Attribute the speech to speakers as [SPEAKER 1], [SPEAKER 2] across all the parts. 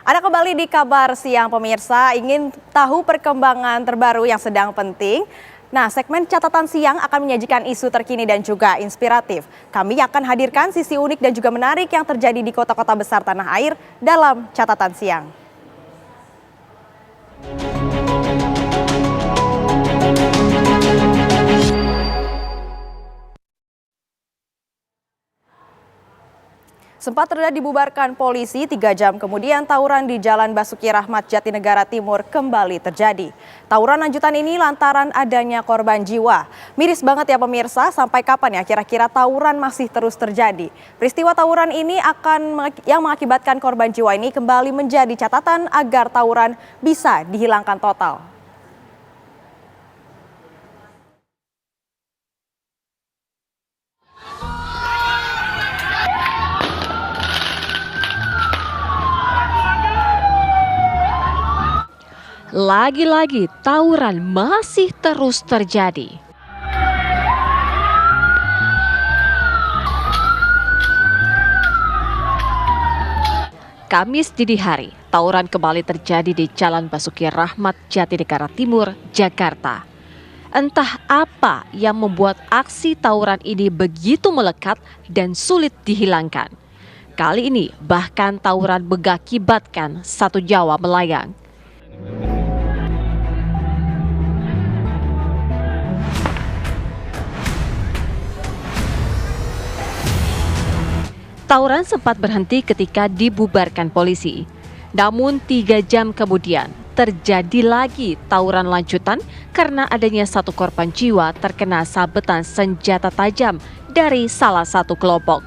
[SPEAKER 1] Ada kembali di Kabar Siang pemirsa, ingin tahu perkembangan terbaru yang sedang penting? Nah, segmen catatan siang akan menyajikan isu terkini dan juga inspiratif. Kami akan hadirkan sisi unik dan juga menarik yang terjadi di kota-kota besar tanah air dalam catatan siang. Sempat terlihat dibubarkan polisi, 3 jam kemudian tawuran di Jalan Basuki Rahmat Jatinegara Timur kembali terjadi. Tawuran lanjutan ini lantaran adanya korban jiwa. Miris banget ya pemirsa, sampai kapan ya kira-kira tawuran masih terus terjadi? Peristiwa tawuran ini yang mengakibatkan korban jiwa ini kembali menjadi catatan agar tawuran bisa dihilangkan total.
[SPEAKER 2] Lagi-lagi tawuran masih terus terjadi. Kamis dini hari, tawuran kembali terjadi di Jalan Basuki Rahmat Jatinegara Timur, Jakarta. Entah apa yang membuat aksi tawuran ini begitu melekat dan sulit dihilangkan. Kali ini bahkan tawuran mengakibatkan satu nyawa melayang. Tawuran sempat berhenti ketika dibubarkan polisi. Namun 3 jam kemudian terjadi lagi tawuran lanjutan karena adanya satu korban jiwa terkena sabetan senjata tajam dari salah satu kelompok.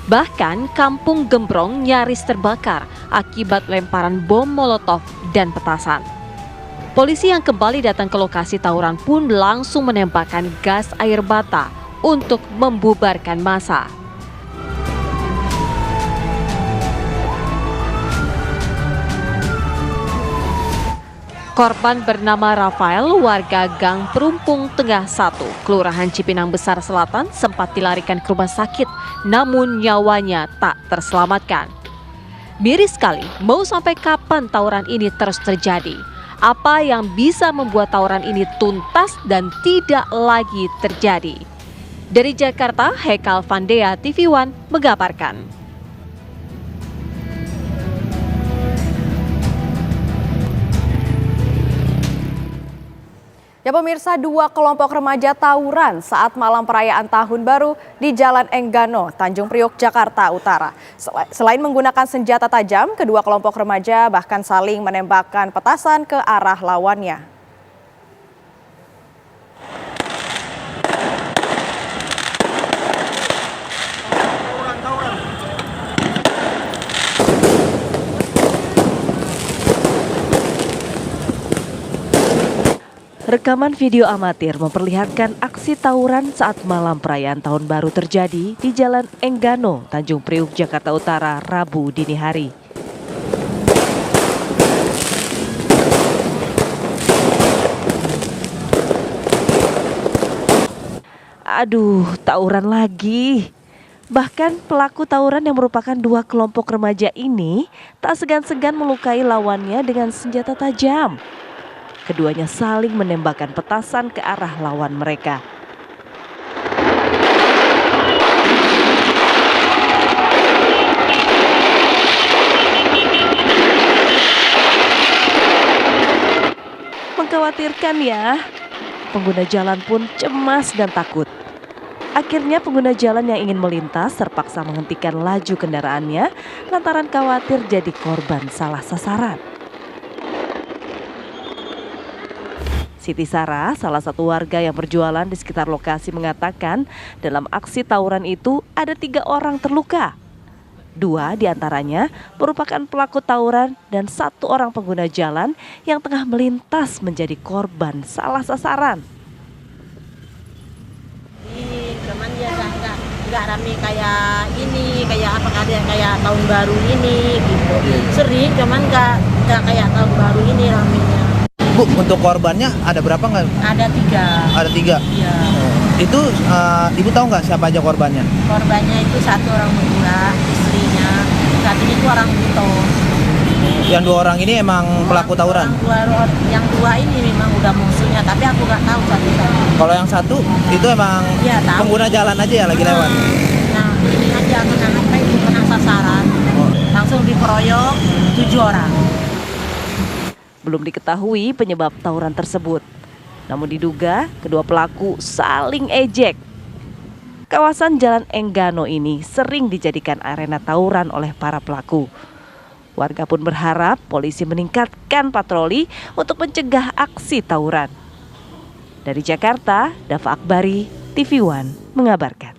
[SPEAKER 2] Bahkan kampung Gembrong nyaris terbakar akibat lemparan bom molotov dan petasan. Polisi yang kembali datang ke lokasi tawuran pun langsung menembakkan gas air mata untuk membubarkan massa. Korban bernama Rafael, warga Gang Perumpung Tengah 1, Kelurahan Cipinang Besar Selatan, sempat dilarikan ke rumah sakit, namun nyawanya tak terselamatkan. Miris sekali, mau sampai kapan tawuran ini terus terjadi? Apa yang bisa membuat tawuran ini tuntas dan tidak lagi terjadi? Dari Jakarta, Hekal Vandea, TV One mengabarkan.
[SPEAKER 1] Ya pemirsa, 2 kelompok remaja tawuran saat malam perayaan Tahun Baru di Jalan Enggano, Tanjung Priok, Jakarta Utara. Selain menggunakan senjata tajam, kedua kelompok remaja bahkan saling menembakkan petasan ke arah lawannya.
[SPEAKER 3] Rekaman video amatir memperlihatkan aksi tawuran saat malam perayaan Tahun Baru terjadi di Jalan Enggano, Tanjung Priok, Jakarta Utara, Rabu dini hari. Aduh, tawuran lagi. Bahkan pelaku tawuran yang merupakan 2 kelompok remaja ini tak segan-segan melukai lawannya dengan senjata tajam. Keduanya saling menembakkan petasan ke arah lawan mereka. Mengkhawatirkan ya, pengguna jalan pun cemas dan takut. Akhirnya pengguna jalan yang ingin melintas terpaksa menghentikan laju kendaraannya lantaran khawatir jadi korban salah sasaran. Siti Sarah, salah satu warga yang berjualan di sekitar lokasi mengatakan dalam aksi tawuran itu ada 3 orang terluka. 2 diantaranya merupakan pelaku tawuran dan 1 orang pengguna jalan yang tengah melintas menjadi korban salah sasaran.
[SPEAKER 4] Cuman ya nggak rame kayak ini, kayak Tahun Baru ini gitu. Sering, cuman nggak kayak Tahun Baru ini ramenya.
[SPEAKER 5] Bu, untuk korbannya ada berapa nggak?
[SPEAKER 4] Ada 3.
[SPEAKER 5] Ada 3?
[SPEAKER 4] Iya.
[SPEAKER 5] Itu ibu tahu nggak siapa aja korbannya?
[SPEAKER 4] Korbannya itu satu orang berdua, istrinya, satu itu orang buto.
[SPEAKER 5] Yang 2 orang ini emang pelaku tawuran?
[SPEAKER 4] Yang dua ini memang udah musuhnya, tapi aku nggak tahu satu-satu.
[SPEAKER 5] Kalau yang satu itu emang
[SPEAKER 4] Iya, tahu.
[SPEAKER 5] pengguna jalan aja ya lagi lewat?
[SPEAKER 4] Nah, ini aja anak-anak itu kena sasaran, langsung dikeroyok 7 orang.
[SPEAKER 3] Belum diketahui penyebab tawuran tersebut. Namun diduga kedua pelaku saling ejek. Kawasan Jalan Enggano ini sering dijadikan arena tawuran oleh para pelaku. Warga pun berharap polisi meningkatkan patroli untuk mencegah aksi tawuran. Dari Jakarta, Dava Akbari, TV One mengabarkan.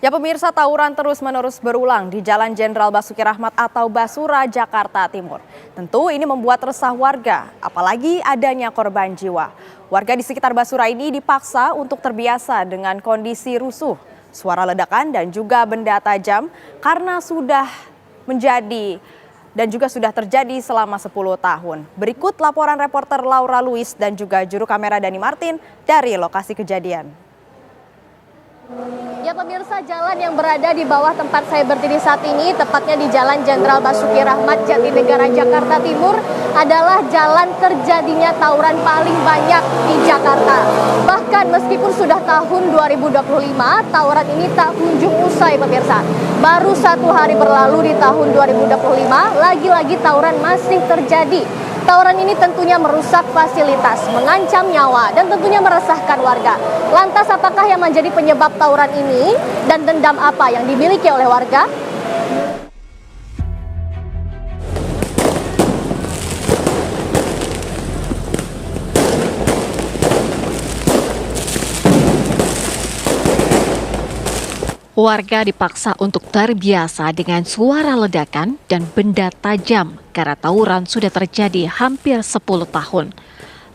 [SPEAKER 1] Ya pemirsa, tawuran terus-menerus berulang di Jalan Jenderal Basuki Rahmat atau Basura, Jakarta Timur. Tentu ini membuat resah warga, apalagi adanya korban jiwa. Warga di sekitar Basura ini dipaksa untuk terbiasa dengan kondisi rusuh, suara ledakan dan juga benda tajam karena sudah menjadi dan juga sudah terjadi selama 10 tahun. Berikut laporan reporter Laura Luis dan juga juru kamera Dani Martin dari lokasi kejadian.
[SPEAKER 6] Ya pemirsa, jalan yang berada di bawah tempat saya berdiri saat ini, tepatnya di Jalan Jenderal Basuki Rahmat, Jatinegara, Jakarta Timur, adalah jalan terjadinya tawuran paling banyak di Jakarta. Bahkan meskipun sudah tahun 2025, tawuran ini tak kunjung usai pemirsa. Baru 1 hari berlalu di tahun 2025, lagi-lagi tawuran masih terjadi. Tawuran ini tentunya merusak fasilitas, mengancam nyawa, dan tentunya meresahkan warga. Lantas apakah yang menjadi penyebab tawuran ini dan dendam apa yang dimiliki oleh warga?
[SPEAKER 2] Warga dipaksa untuk terbiasa dengan suara ledakan dan benda tajam karena tawuran sudah terjadi hampir 10 tahun.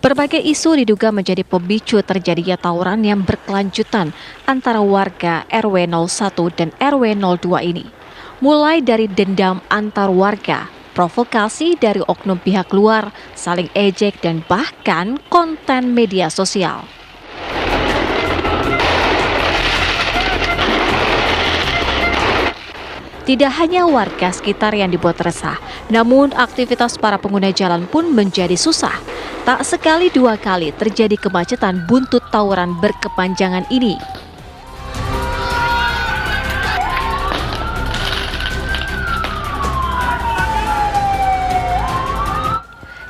[SPEAKER 2] Berbagai isu diduga menjadi pemicu terjadinya tawuran yang berkelanjutan antara warga RW 01 dan RW 02 ini. Mulai dari dendam antar warga, provokasi dari oknum pihak luar, saling ejek dan bahkan konten media sosial. Tidak hanya warga sekitar yang dibuat resah, namun aktivitas para pengguna jalan pun menjadi susah. Tak sekali 2 kali terjadi kemacetan buntut tawuran berkepanjangan ini.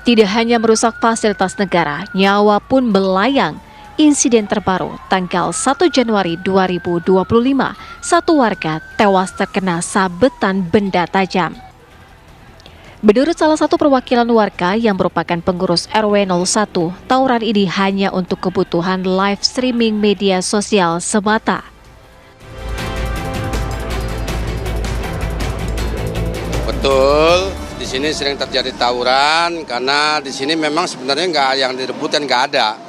[SPEAKER 2] Tidak hanya merusak fasilitas negara, nyawa pun melayang. Insiden terbaru tanggal 1 Januari 2025, satu warga tewas terkena sabetan benda tajam. Menurut salah satu perwakilan warga yang merupakan pengurus RW 01, tawuran ini hanya untuk kebutuhan live streaming media sosial semata.
[SPEAKER 7] Betul, di sini sering terjadi tawuran karena di sini memang sebenarnya nggak yang direbutkan, nggak ada.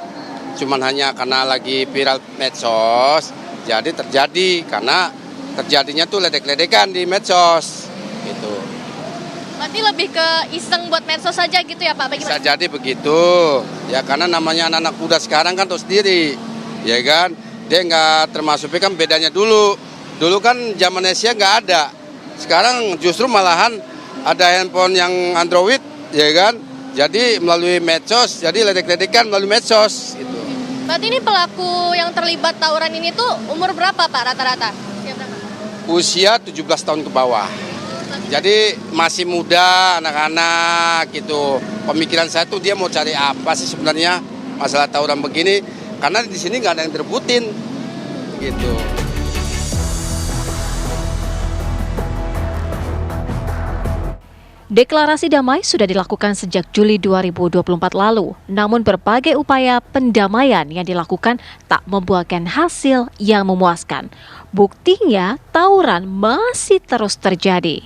[SPEAKER 7] Cuman hanya karena lagi viral medsos, jadi terjadi karena terjadinya tuh ledek-ledekan di medsos, gitu.
[SPEAKER 6] Berarti lebih ke iseng buat medsos saja gitu ya Pak?
[SPEAKER 7] Bisa jadi begitu, ya karena namanya anak-anak muda sekarang kan tahu sendiri, ya kan? Dia nggak termasuk, kan bedanya dulu kan zaman Asia nggak ada, sekarang justru malahan ada handphone yang Android, ya kan? Jadi melalui medsos, jadi ledek-ledekan melalui medsos, gitu.
[SPEAKER 6] Berarti ini pelaku yang terlibat tawuran ini tuh umur berapa Pak rata-rata?
[SPEAKER 7] Usia 17 tahun ke bawah. Jadi masih muda, anak-anak gitu. Pemikiran saya tuh dia mau cari apa sih sebenarnya masalah tawuran begini? Karena di sini nggak ada yang direbutin, gitu.
[SPEAKER 2] Deklarasi damai sudah dilakukan sejak Juli 2024 lalu, namun berbagai upaya pendamaian yang dilakukan tak membuahkan hasil yang memuaskan. Buktinya, tawuran masih terus terjadi.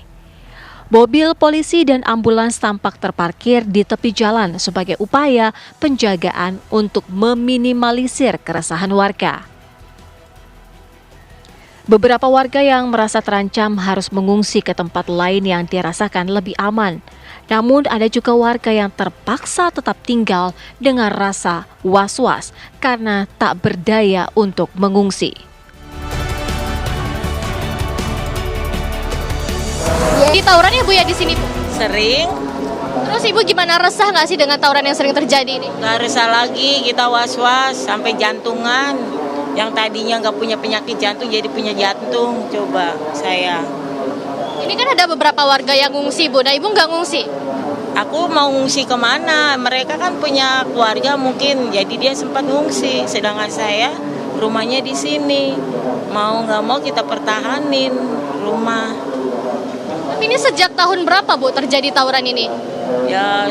[SPEAKER 2] Mobil polisi dan ambulans tampak terparkir di tepi jalan sebagai upaya penjagaan untuk meminimalisir keresahan warga. Beberapa warga yang merasa terancam harus mengungsi ke tempat lain yang dirasakan lebih aman. Namun ada juga warga yang terpaksa tetap tinggal dengan rasa was-was karena tak berdaya untuk mengungsi.
[SPEAKER 6] Jadi tawuran ya Bu ya di sini Bu?
[SPEAKER 4] Sering,
[SPEAKER 6] Terus Ibu gimana, resah nggak sih dengan tawuran yang sering terjadi ini?
[SPEAKER 4] nggak resah lagi, kita was-was sampai jantungan. Yang tadinya nggak punya penyakit jantung jadi punya jantung, coba saya.
[SPEAKER 6] Ini kan ada beberapa warga yang ngungsi Bu, nah Ibu nggak ngungsi?
[SPEAKER 4] Aku mau ngungsi kemana? Mereka kan punya keluarga mungkin, jadi dia sempat ngungsi. Sedangkan saya rumahnya di sini. Mau nggak mau kita pertahanin rumah.
[SPEAKER 6] Tapi ini sejak tahun berapa Bu terjadi tawuran ini?
[SPEAKER 4] Ya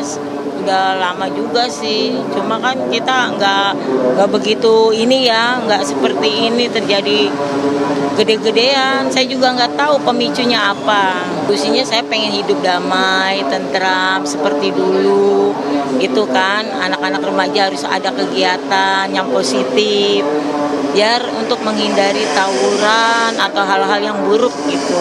[SPEAKER 4] udah lama juga sih. Cuma kan kita nggak begitu ini ya, nggak seperti ini terjadi gede-gedean. Saya juga nggak tahu pemicunya apa. Usianya saya pengen hidup damai, tentram seperti dulu. Itu kan anak-anak remaja harus ada kegiatan yang positif. Biar untuk menghindari tawuran atau hal-hal yang buruk gitu.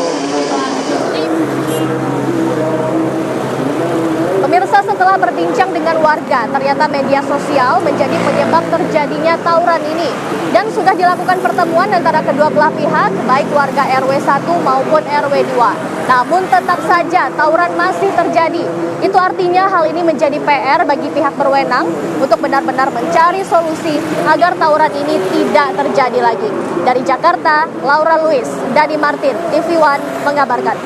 [SPEAKER 6] Pemirsa, setelah berbincang dengan warga, ternyata media sosial menjadi penyebab terjadinya tawuran ini. Dan sudah dilakukan pertemuan antara kedua belah pihak, baik warga RW 1 maupun RW 2. Namun tetap saja tawuran masih terjadi. Itu artinya hal ini menjadi PR bagi pihak berwenang untuk benar-benar mencari solusi agar tawuran ini tidak terjadi lagi. Dari Jakarta, Laura Luis, Dani Martin, TV One mengabarkan.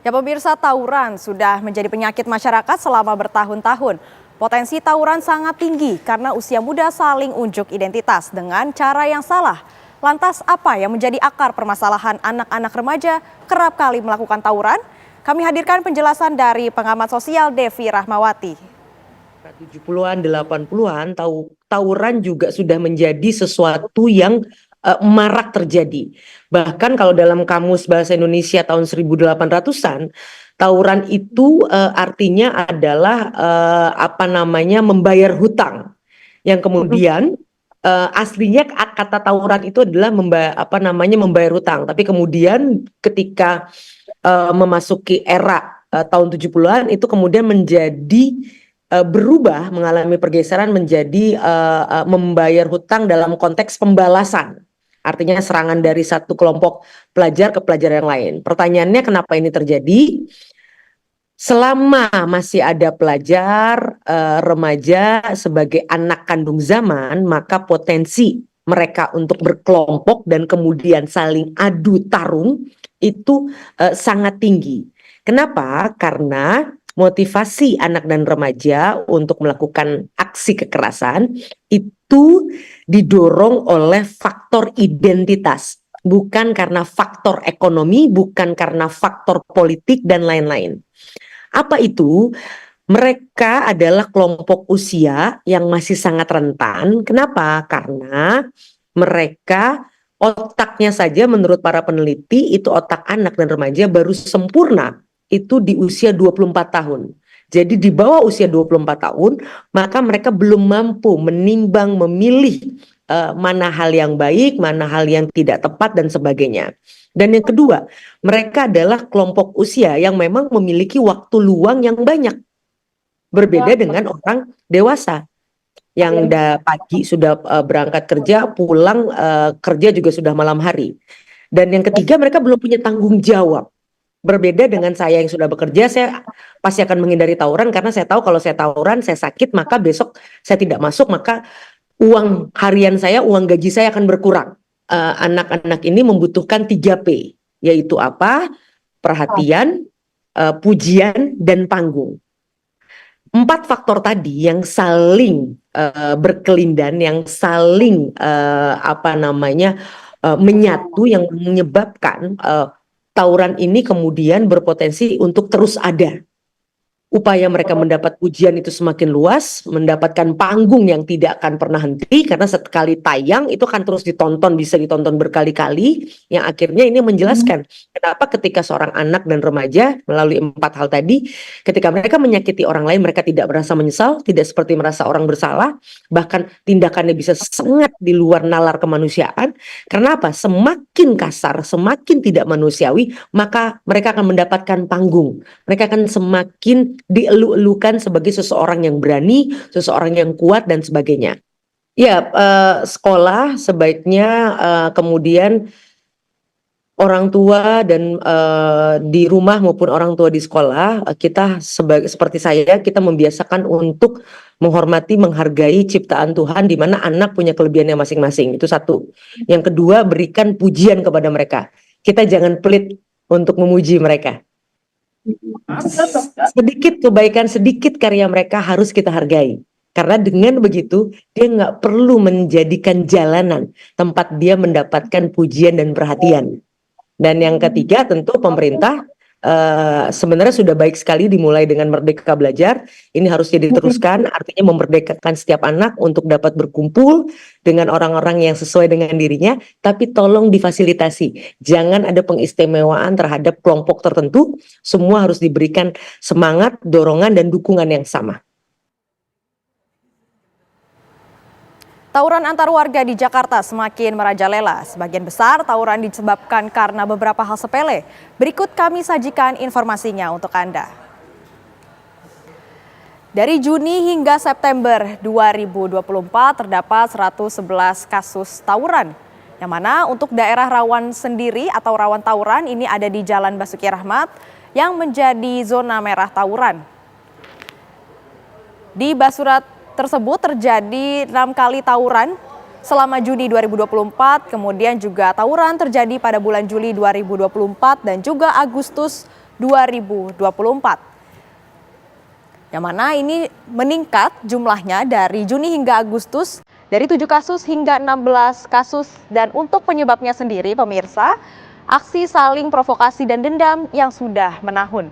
[SPEAKER 1] Ya pemirsa, tawuran sudah menjadi penyakit masyarakat selama bertahun-tahun. Potensi tawuran sangat tinggi karena usia muda saling unjuk identitas dengan cara yang salah. Lantas apa yang menjadi akar permasalahan anak-anak remaja kerap kali melakukan tawuran? Kami hadirkan penjelasan dari pengamat sosial Devi Rahmawati.
[SPEAKER 8] 70-an, 80-an, tawuran juga sudah menjadi sesuatu yang marak terjadi. Bahkan kalau dalam Kamus Bahasa Indonesia tahun 1800-an, tawuran itu artinya adalah membayar hutang. Yang kemudian aslinya kata tawuran itu adalah membayar hutang. Tapi kemudian ketika memasuki era tahun 70-an itu kemudian menjadi berubah, mengalami pergeseran menjadi membayar hutang dalam konteks pembalasan. Artinya serangan dari satu kelompok pelajar ke pelajar yang lain. Pertanyaannya kenapa ini terjadi? Selama masih ada pelajar, remaja sebagai anak kandung zaman, maka potensi mereka untuk berkelompok dan kemudian saling adu tarung itu sangat tinggi. Kenapa? Karena motivasi anak dan remaja untuk melakukan aksi kekerasan itu didorong oleh faktor identitas, bukan karena faktor ekonomi, bukan karena faktor politik dan lain-lain. Apa itu? Mereka adalah kelompok usia yang masih sangat rentan. Kenapa? Karena mereka otaknya saja menurut para peneliti itu otak anak dan remaja baru sempurna itu di usia 24 tahun. Jadi di bawah usia 24 tahun, maka mereka belum mampu menimbang, memilih mana hal yang baik, mana hal yang tidak tepat dan sebagainya. Dan yang kedua, mereka adalah kelompok usia yang memang memiliki waktu luang yang banyak. Berbeda dengan orang dewasa yang pagi sudah berangkat kerja, pulang kerja juga sudah malam hari. Dan yang ketiga, mereka belum punya tanggung jawab. Berbeda dengan saya yang sudah bekerja, saya pasti akan menghindari tawuran karena saya tahu kalau saya tawuran, saya sakit, maka besok saya tidak masuk, maka uang harian saya, uang gaji saya akan berkurang. Anak-anak ini membutuhkan 3P, yaitu apa? Perhatian, pujian, dan panggung. 4 faktor tadi yang saling berkelindan, yang saling menyatu, yang menyebabkan tawuran ini kemudian berpotensi untuk terus ada. upaya mereka mendapat pujian itu semakin luas, mendapatkan panggung yang tidak akan pernah henti, karena sekali tayang itu akan terus ditonton, bisa ditonton berkali-kali, yang akhirnya ini menjelaskan kenapa ketika seorang anak dan remaja melalui 4 hal tadi, ketika mereka menyakiti orang lain, mereka tidak merasa menyesal, tidak seperti merasa orang bersalah, bahkan tindakannya bisa sangat di luar nalar kemanusiaan. Karena apa? Semakin kasar, semakin tidak manusiawi, maka mereka akan mendapatkan panggung. Mereka akan semakin dielu-elukan sebagai seseorang yang berani, seseorang yang kuat dan sebagainya. Ya, sekolah sebaiknya kemudian orang tua dan di rumah maupun orang tua di sekolah, kita seperti saya, kita membiasakan untuk menghormati, menghargai ciptaan Tuhan di mana anak punya kelebihannya masing-masing. Itu satu. Yang kedua, berikan pujian kepada mereka. Kita jangan pelit untuk memuji mereka. Sedikit kebaikan, sedikit karya mereka harus kita hargai. Karena dengan begitu, dia nggak perlu menjadikan jalanan tempat dia mendapatkan pujian dan perhatian. Dan yang ketiga, tentu pemerintah sebenarnya sudah baik sekali dimulai dengan Merdeka Belajar. Ini harusnya diteruskan, artinya memerdekakan setiap anak untuk dapat berkumpul dengan orang-orang yang sesuai dengan dirinya, tapi tolong difasilitasi. Jangan ada pengistimewaan terhadap kelompok tertentu, semua harus diberikan semangat, dorongan, dan dukungan yang sama.
[SPEAKER 1] Tawuran antar warga di Jakarta semakin merajalela. Sebagian besar tawuran disebabkan karena beberapa hal sepele. Berikut kami sajikan informasinya untuk Anda. Dari Juni hingga September 2024 terdapat 111 kasus tawuran. Yang mana untuk daerah rawan sendiri atau rawan tawuran ini ada di Jalan Basuki Rahmat yang menjadi zona merah tawuran. Di Basurat tersebut terjadi 6 kali tawuran selama Juni 2024, kemudian juga tawuran terjadi pada bulan Juli 2024 dan juga Agustus 2024. Yang mana ini meningkat jumlahnya dari Juni hingga Agustus dari 7 kasus hingga 16 kasus. Dan untuk penyebabnya sendiri pemirsa, aksi saling provokasi dan dendam yang sudah menahun.